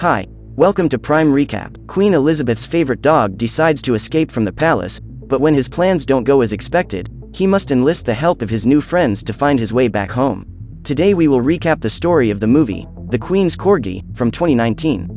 Hi, welcome to Prime Recap. Queen Elizabeth's favorite dog decides to escape from the palace, but when his plans don't go as expected, he must enlist the help of his new friends to find his way back home. Today we will recap the story of the movie, The Queen's Corgi, from 2019.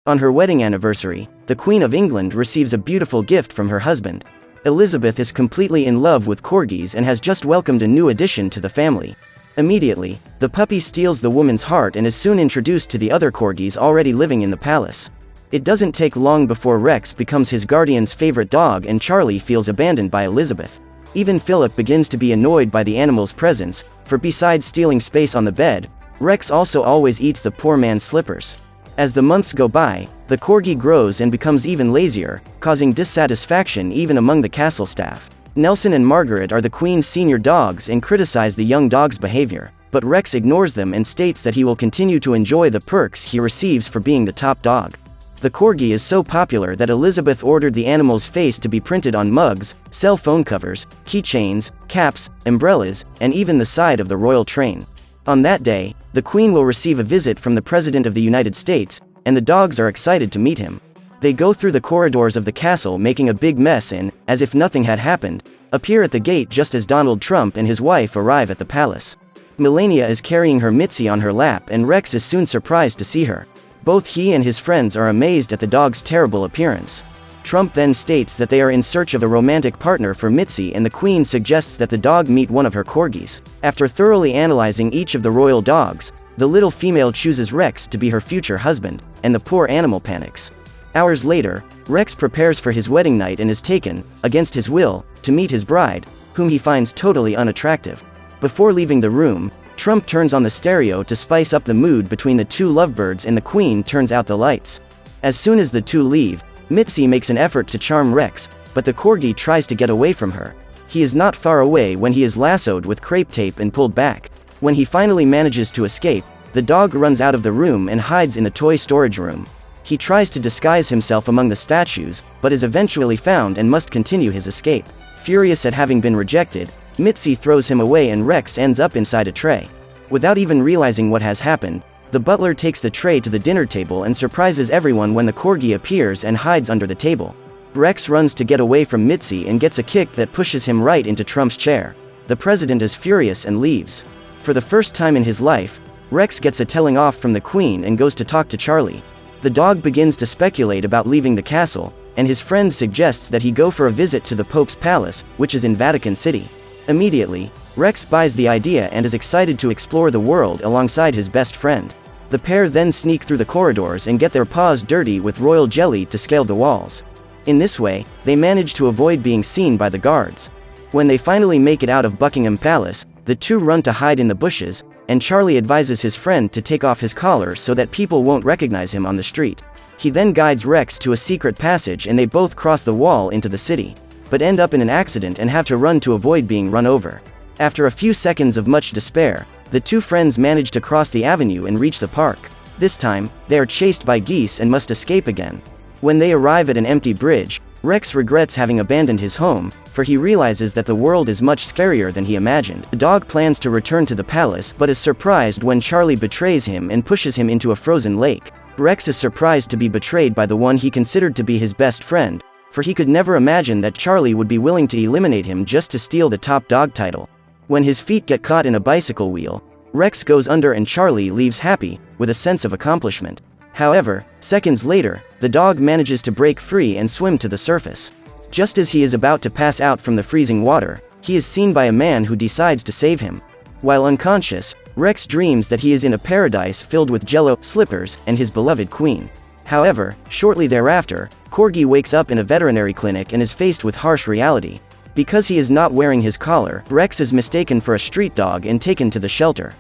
On her wedding anniversary, the Queen of England receives a beautiful gift from her husband. Elizabeth is completely in love with corgis and has just welcomed a new addition to the family. Immediately, the puppy steals the woman's heart and is soon introduced to the other corgis already living in the palace. It doesn't take long before Rex becomes his guardian's favorite dog and Charlie feels abandoned by Elizabeth. Even Philip begins to be annoyed by the animal's presence, for besides stealing space on the bed, Rex also always eats the poor man's slippers. As the months go by, the corgi grows and becomes even lazier, causing dissatisfaction even among the castle staff. Nelson and Margaret are the Queen's senior dogs and criticize the young dog's behavior, but Rex ignores them and states that he will continue to enjoy the perks he receives for being the top dog. The corgi is so popular that Elizabeth ordered the animal's face to be printed on mugs, cell phone covers, keychains, caps, umbrellas, and even the side of the royal train. On that day, the Queen will receive a visit from the President of the United States, and the dogs are excited to meet him. They go through the corridors of the castle making a big mess and, as if nothing had happened, appear at the gate just as Donald Trump and his wife arrive at the palace. Melania is carrying her Mitzi on her lap and Rex is soon surprised to see her. Both he and his friends are amazed at the dog's terrible appearance. Trump then states that they are in search of a romantic partner for Mitzi and the Queen suggests that the dog meet one of her corgis. After thoroughly analyzing each of the royal dogs, the little female chooses Rex to be her future husband, and the poor animal panics. Hours later, Rex prepares for his wedding night and is taken, against his will, to meet his bride, whom he finds totally unattractive. Before leaving the room, Trump turns on the stereo to spice up the mood between the two lovebirds and the Queen turns out the lights. As soon as the two leave, Mitzi makes an effort to charm Rex, but the corgi tries to get away from her. He is not far away when he is lassoed with crepe tape and pulled back. When he finally manages to escape, the dog runs out of the room and hides in the toy storage room. He tries to disguise himself among the statues, but is eventually found and must continue his escape. Furious at having been rejected, Mitzi throws him away and Rex ends up inside a tray. Without even realizing what has happened, the butler takes the tray to the dinner table and surprises everyone when the corgi appears and hides under the table. Rex runs to get away from Mitzi and gets a kick that pushes him right into Trump's chair. The president is furious and leaves. For the first time in his life, Rex gets a telling off from the Queen and goes to talk to Charlie. The dog begins to speculate about leaving the castle, and his friend suggests that he go for a visit to the Pope's palace, which is in Vatican City. Immediately, Rex buys the idea and is excited to explore the world alongside his best friend. The pair then sneak through the corridors and get their paws dirty with royal jelly to scale the walls. In this way, they manage to avoid being seen by the guards. When they finally make it out of Buckingham Palace, the two run to hide in the bushes, and Charlie advises his friend to take off his collar so that people won't recognize him on the street. He then guides Rex to a secret passage and they both cross the wall into the city, but end up in an accident and have to run to avoid being run over. After a few seconds of much despair, the two friends manage to cross the avenue and reach the park. This time, they are chased by geese and must escape again. When they arrive at an empty bridge, Rex regrets having abandoned his home, for he realizes that the world is much scarier than he imagined. The dog plans to return to the palace but is surprised when Charlie betrays him and pushes him into a frozen lake. Rex is surprised to be betrayed by the one he considered to be his best friend, for he could never imagine that Charlie would be willing to eliminate him just to steal the top dog title. When his feet get caught in a bicycle wheel, Rex goes under and Charlie leaves happy, with a sense of accomplishment. However, seconds later, the dog manages to break free and swim to the surface. Just as he is about to pass out from the freezing water, he is seen by a man who decides to save him. While unconscious, Rex dreams that he is in a paradise filled with jello, slippers, and his beloved queen. However, shortly thereafter, Corgi wakes up in a veterinary clinic and is faced with harsh reality. Because he is not wearing his collar, Rex is mistaken for a street dog and taken to the shelter.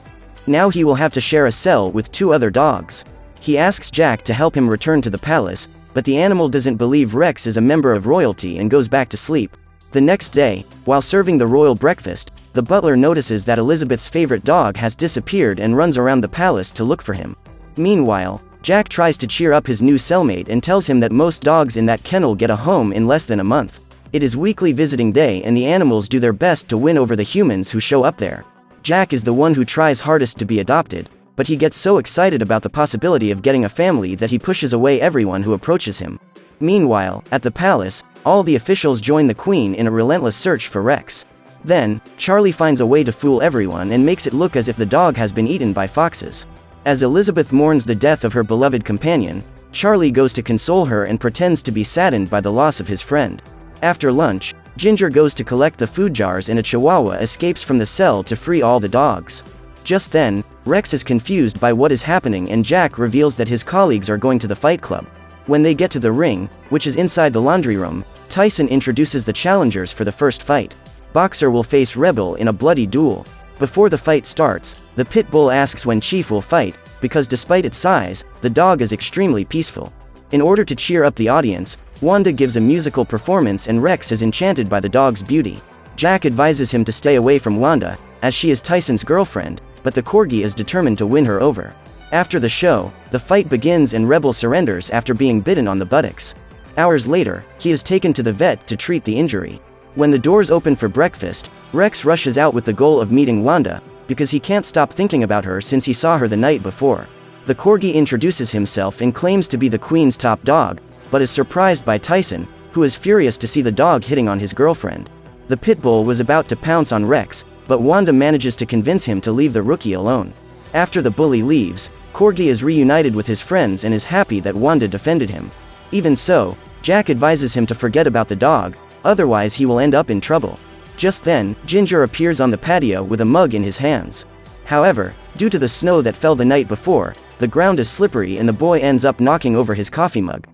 Now he will have to share a cell with two other dogs. He asks Jack to help him return to the palace, but the animal doesn't believe Rex is a member of royalty and goes back to sleep. The next day, while serving the royal breakfast, the butler notices that Elizabeth's favorite dog has disappeared and runs around the palace to look for him. Meanwhile, Jack tries to cheer up his new cellmate and tells him that most dogs in that kennel get a home in less than a month. It is weekly visiting day and the animals do their best to win over the humans who show up there. Jack is the one who tries hardest to be adopted, but he gets so excited about the possibility of getting a family that he pushes away everyone who approaches him. Meanwhile, at the palace, all the officials join the Queen in a relentless search for Rex. Then, Charlie finds a way to fool everyone and makes it look as if the dog has been eaten by foxes. As Elizabeth mourns the death of her beloved companion, Charlie goes to console her and pretends to be saddened by the loss of his friend. After lunch, Ginger goes to collect the food jars and a Chihuahua escapes from the cell to free all the dogs. Just then, Rex is confused by what is happening and Jack reveals that his colleagues are going to the fight club. When they get to the ring, which is inside the laundry room, Tyson introduces the challengers for the first fight. Boxer will face Rebel in a bloody duel. Before the fight starts, the pit bull asks when Chief will fight, because despite its size, the dog is extremely peaceful. In order to cheer up the audience, Wanda gives a musical performance and Rex is enchanted by the dog's beauty. Jack advises him to stay away from Wanda, as she is Tyson's girlfriend, but the corgi is determined to win her over. After the show, the fight begins and Rebel surrenders after being bitten on the buttocks. Hours later, he is taken to the vet to treat the injury. When the doors open for breakfast, Rex rushes out with the goal of meeting Wanda, because he can't stop thinking about her since he saw her the night before. The corgi introduces himself and claims to be the Queen's top dog, but is surprised by Tyson, who is furious to see the dog hitting on his girlfriend. The pit bull was about to pounce on Rex, but Wanda manages to convince him to leave the rookie alone. After the bully leaves, Corgi is reunited with his friends and is happy that Wanda defended him. Even so, Jack advises him to forget about the dog, otherwise he will end up in trouble. Just then, Ginger appears on the patio with a mug in his hands. However, due to the snow that fell the night before, the ground is slippery and the boy ends up knocking over his coffee mug.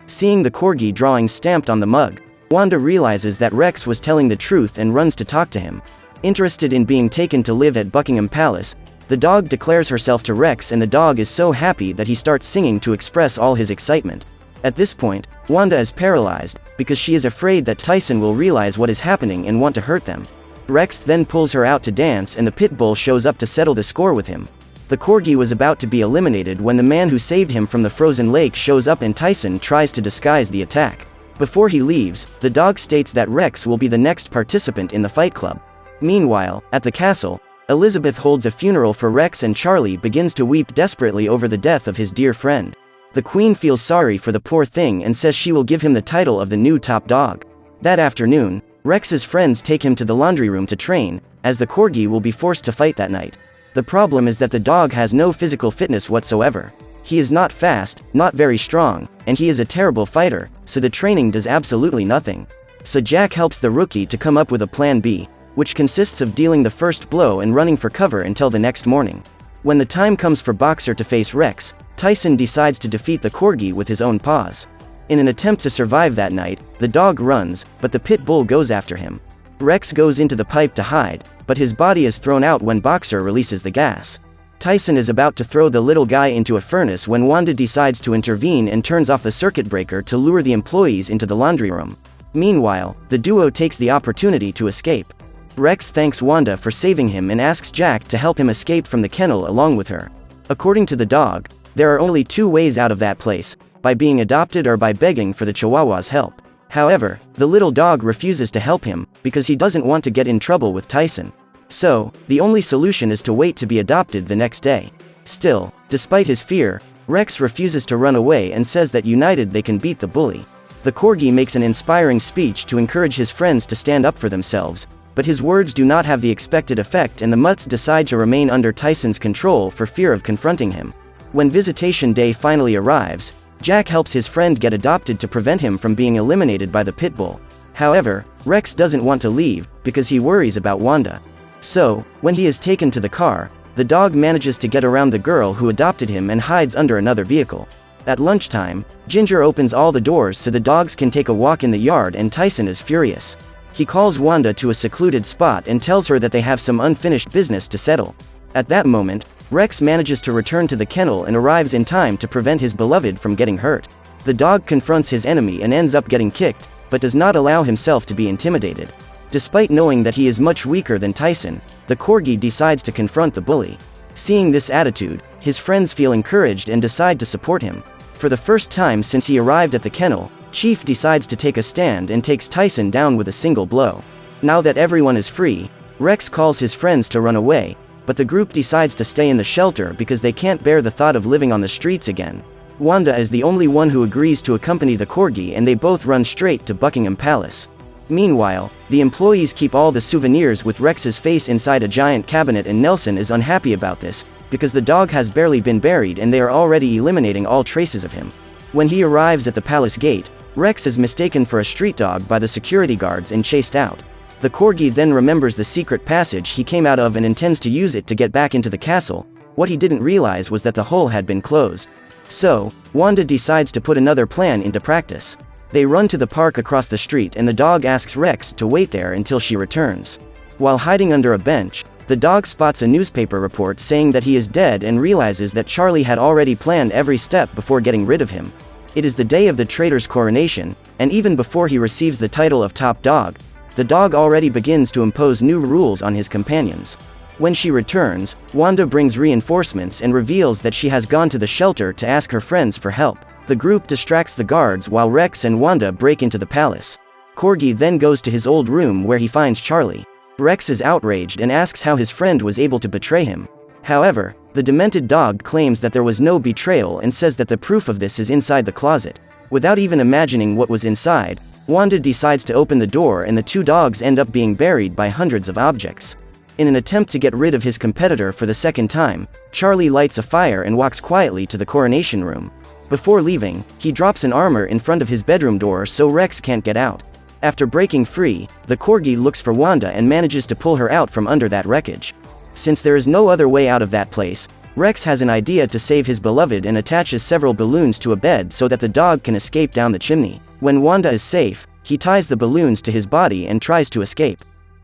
Seeing the corgi drawing stamped on the mug, Wanda realizes that Rex was telling the truth and runs to talk to him. Interested in being taken to live at Buckingham Palace, the dog declares herself to Rex and the dog is so happy that he starts singing to express all his excitement. At this point, Wanda is paralyzed, because she is afraid that Tyson will realize what is happening and want to hurt them. Rex then pulls her out to dance and the pit bull shows up to settle the score with him. The corgi was about to be eliminated when the man who saved him from the frozen lake shows up and Tyson tries to disguise the attack. Before he leaves, the dog states that Rex will be the next participant in the fight club. Meanwhile, at the castle, Elizabeth holds a funeral for Rex and Charlie begins to weep desperately over the death of his dear friend. The Queen feels sorry for the poor thing and says she will give him the title of the new top dog. That afternoon, Rex's friends take him to the laundry room to train, as the corgi will be forced to fight that night. The problem is that the dog has no physical fitness whatsoever. He is not fast, not very strong, and he is a terrible fighter, so the training does absolutely nothing. So Jack helps the rookie to come up with a plan B, which consists of dealing the first blow and running for cover until the next morning. When the time comes for Boxer to face Rex, Tyson decides to defeat the corgi with his own paws. In an attempt to survive that night, the dog runs, but the pit bull goes after him. Rex goes into the pipe to hide, but his body is thrown out when Boxer releases the gas. Tyson is about to throw the little guy into a furnace when Wanda decides to intervene and turns off the circuit breaker to lure the employees into the laundry room. Meanwhile, the duo takes the opportunity to escape. Rex thanks Wanda for saving him and asks Jack to help him escape from the kennel along with her. According to the dog, there are only two ways out of that place, by being adopted or by begging for the Chihuahua's help. However, the little dog refuses to help him, because he doesn't want to get in trouble with Tyson. So, the only solution is to wait to be adopted the next day. Still, despite his fear, Rex refuses to run away and says that united they can beat the bully. The corgi makes an inspiring speech to encourage his friends to stand up for themselves, but his words do not have the expected effect and the mutts decide to remain under Tyson's control for fear of confronting him. When visitation day finally arrives, Jack helps his friend get adopted to prevent him from being eliminated by the pit bull. However, Rex doesn't want to leave, because he worries about Wanda. So, when he is taken to the car, the dog manages to get around the girl who adopted him and hides under another vehicle. At lunchtime, Ginger opens all the doors so the dogs can take a walk in the yard and Tyson is furious. He calls Wanda to a secluded spot and tells her that they have some unfinished business to settle. At that moment, Rex manages to return to the kennel and arrives in time to prevent his beloved from getting hurt. The dog confronts his enemy and ends up getting kicked, but does not allow himself to be intimidated. Despite knowing that he is much weaker than Tyson, the corgi decides to confront the bully. Seeing this attitude, his friends feel encouraged and decide to support him. For the first time since he arrived at the kennel, Chief decides to take a stand and takes Tyson down with a single blow. Now that everyone is free, Rex calls his friends to run away, but the group decides to stay in the shelter because they can't bear the thought of living on the streets again. Wanda is the only one who agrees to accompany the corgi, and they both run straight to Buckingham Palace. Meanwhile, the employees keep all the souvenirs with Rex's face inside a giant cabinet, and Nelson is unhappy about this, because the dog has barely been buried and they are already eliminating all traces of him. When he arrives at the palace gate, Rex is mistaken for a street dog by the security guards and chased out. The corgi then remembers the secret passage he came out of and intends to use it to get back into the castle. What he didn't realize was that the hole had been closed. So, Wanda decides to put another plan into practice. They run to the park across the street, and the dog asks Rex to wait there until she returns. While hiding under a bench, the dog spots a newspaper report saying that he is dead and realizes that Charlie had already planned every step before getting rid of him. It is the day of the traitor's coronation, and even before he receives the title of top dog, the dog already begins to impose new rules on his companions. When she returns, Wanda brings reinforcements and reveals that she has gone to the shelter to ask her friends for help. The group distracts the guards while Rex and Wanda break into the palace. Corgi then goes to his old room where he finds Charlie. Rex is outraged and asks how his friend was able to betray him. However, the demented dog claims that there was no betrayal and says that the proof of this is inside the closet. Without even imagining what was inside, Wanda decides to open the door, and the two dogs end up being buried by hundreds of objects. In an attempt to get rid of his competitor for the second time, Charlie lights a fire and walks quietly to the coronation room. Before leaving, he drops an armor in front of his bedroom door so Rex can't get out. After breaking free, the corgi looks for Wanda and manages to pull her out from under that wreckage. Since there is no other way out of that place, Rex has an idea to save his beloved and attaches several balloons to a bed so that the dog can escape down the chimney. When Wanda is safe, he ties the balloons to his body and tries to escape.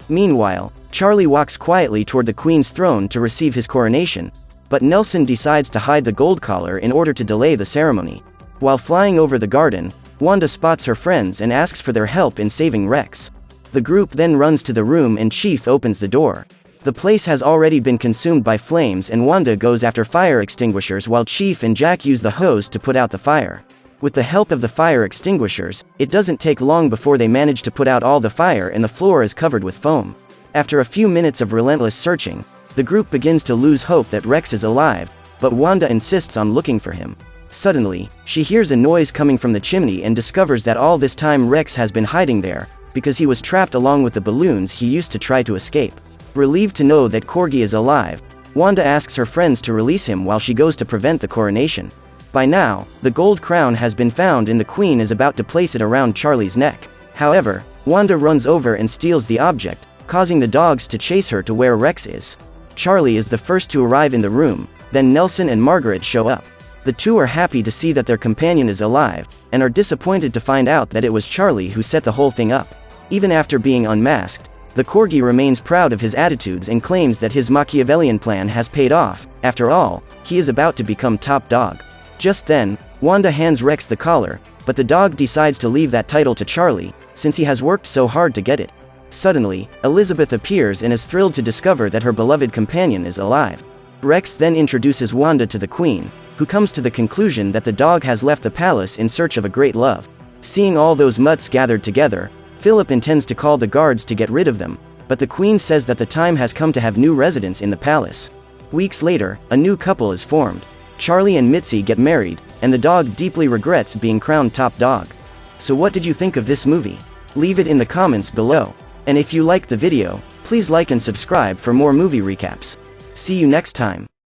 Meanwhile, Charlie walks quietly toward the Queen's throne to receive his coronation, but Nelson decides to hide the gold collar in order to delay the ceremony. While flying over the garden, Wanda spots her friends and asks for their help in saving Rex. The group then runs to the room and Chief opens the door. The place has already been consumed by flames, and Wanda goes after fire extinguishers while Chief and Jack use the hose to put out the fire. With the help of the fire extinguishers, it doesn't take long before they manage to put out all the fire and the floor is covered with foam. After a few minutes of relentless searching, the group begins to lose hope that Rex is alive, but Wanda insists on looking for him. Suddenly, she hears a noise coming from the chimney and discovers that all this time Rex has been hiding there, because he was trapped along with the balloons he used to try to escape. Relieved to know that Corgi is alive, Wanda asks her friends to release him while she goes to prevent the coronation. By now, the gold crown has been found and the Queen is about to place it around Charlie's neck. However, Wanda runs over and steals the object, causing the dogs to chase her to where Rex is. Charlie is the first to arrive in the room, then Nelson and Margaret show up. The two are happy to see that their companion is alive, and are disappointed to find out that it was Charlie who set the whole thing up. Even after being unmasked, the corgi remains proud of his attitudes and claims that his Machiavellian plan has paid off. After all, he is about to become top dog. Just then, Wanda hands Rex the collar, but the dog decides to leave that title to Charlie, since he has worked so hard to get it. Suddenly, Elizabeth appears and is thrilled to discover that her beloved companion is alive. Rex then introduces Wanda to the Queen, who comes to the conclusion that the dog has left the palace in search of a great love. Seeing all those mutts gathered together, Philip intends to call the guards to get rid of them, but the Queen says that the time has come to have new residents in the palace. Weeks later, a new couple is formed. Charlie and Mitzi get married, and the dog deeply regrets being crowned top dog. So what did you think of this movie? Leave it in the comments below. And if you liked the video, please like and subscribe for more movie recaps. See you next time.